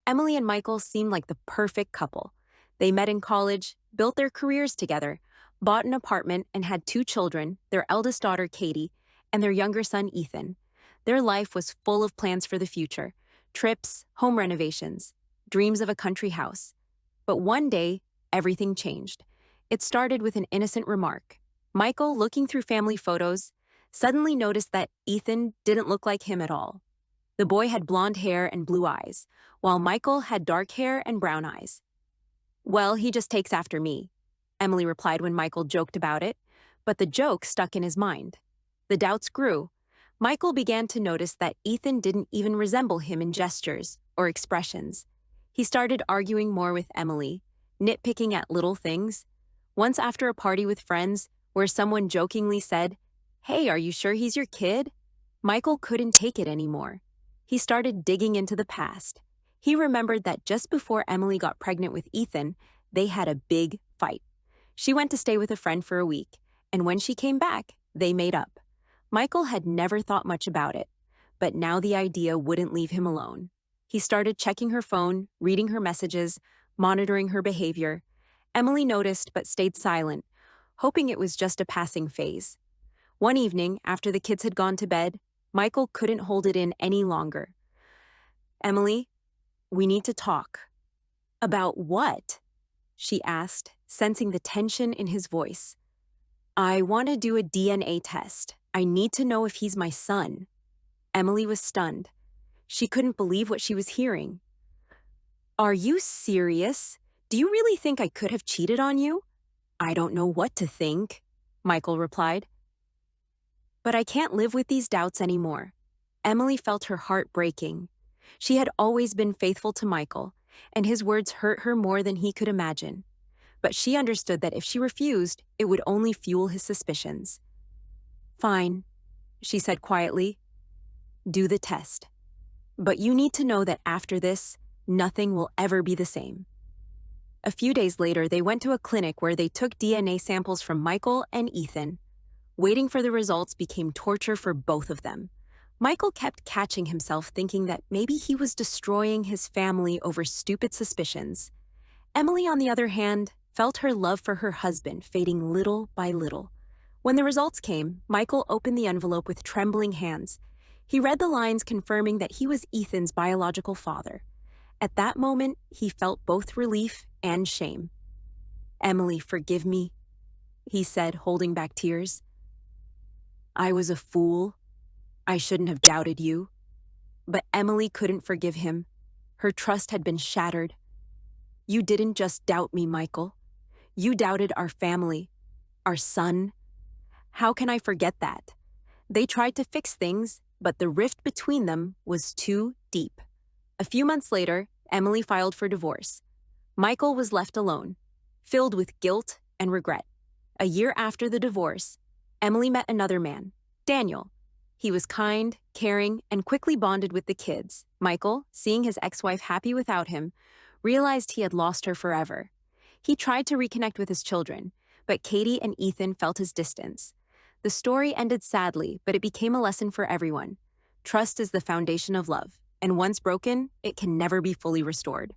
Emily and Michael seemed like the perfect couple. They met in college, built their careers together, bought an apartment, and had two children, their eldest daughter, Katie, and their younger son, Ethan. Their life was full of plans for the future: trips, home renovations, dreams of a country house. But one day, everything changed. It started with an innocent remark. Michael, looking through family photos, suddenly noticed that Ethan didn't look like him at all. The boy had blonde hair and blue eyes, while Michael had dark hair and brown eyes. "Well, he just takes after me," Emily replied when Michael joked about it, but the joke stuck in his mind. The doubts grew. Michael began to notice that Ethan didn't even resemble him in gestures or expressions. He started arguing more with Emily, nitpicking at little things. Once after a party with friends, where someone jokingly said, "Hey, are you sure he's your kid?" Michael couldn't take it anymore. He started digging into the past. He remembered that just before Emily got pregnant with Ethan, they had a big fight. She went to stay with a friend for a week, and when she came back, they made up. Michael had never thought much about it, but now the idea wouldn't leave him alone. He started checking her phone, reading her messages, monitoring her behavior. Emily noticed but stayed silent, hoping it was just a passing phase. One evening, after the kids had gone to bed, Michael couldn't hold it in any longer. "Emily, we need to talk." "About what?" she asked, sensing the tension in his voice. "I want to do a DNA test. I need to know if he's my son." Emily was stunned. She couldn't believe what she was hearing. "Are you serious? Do you really think I could have cheated on you?" "I don't know what to think," Michael replied. "But I can't live with these doubts anymore." Emily felt her heart breaking. She had always been faithful to Michael, and his words hurt her more than he could imagine. But she understood that if she refused, it would only fuel his suspicions. "Fine," she said quietly. "Do the test. But you need to know that after this, nothing will ever be the same." A few days later, they went to a clinic where they took DNA samples from Michael and Ethan. Waiting for the results became torture for both of them. Michael kept catching himself thinking that maybe he was destroying his family over stupid suspicions. Emily, on the other hand, felt her love for her husband fading little by little. When the results came, Michael opened the envelope with trembling hands. He read the lines confirming that he was Ethan's biological father. At that moment, he felt both relief and shame. "Emily, forgive me," he said, holding back tears. "I was a fool. I shouldn't have doubted you." But Emily couldn't forgive him. Her trust had been shattered. "You didn't just doubt me, Michael. You doubted our family, our son. How can I forget that?" They tried to fix things, but the rift between them was too deep. A few months later, Emily filed for divorce. Michael was left alone, filled with guilt and regret. A year after the divorce, Emily met another man, Daniel. He was kind, caring, and quickly bonded with the kids. Michael, seeing his ex-wife happy without him, realized he had lost her forever. He tried to reconnect with his children, but Katie and Ethan felt his distance. The story ended sadly, but it became a lesson for everyone. Trust is the foundation of love, and once broken, it can never be fully restored.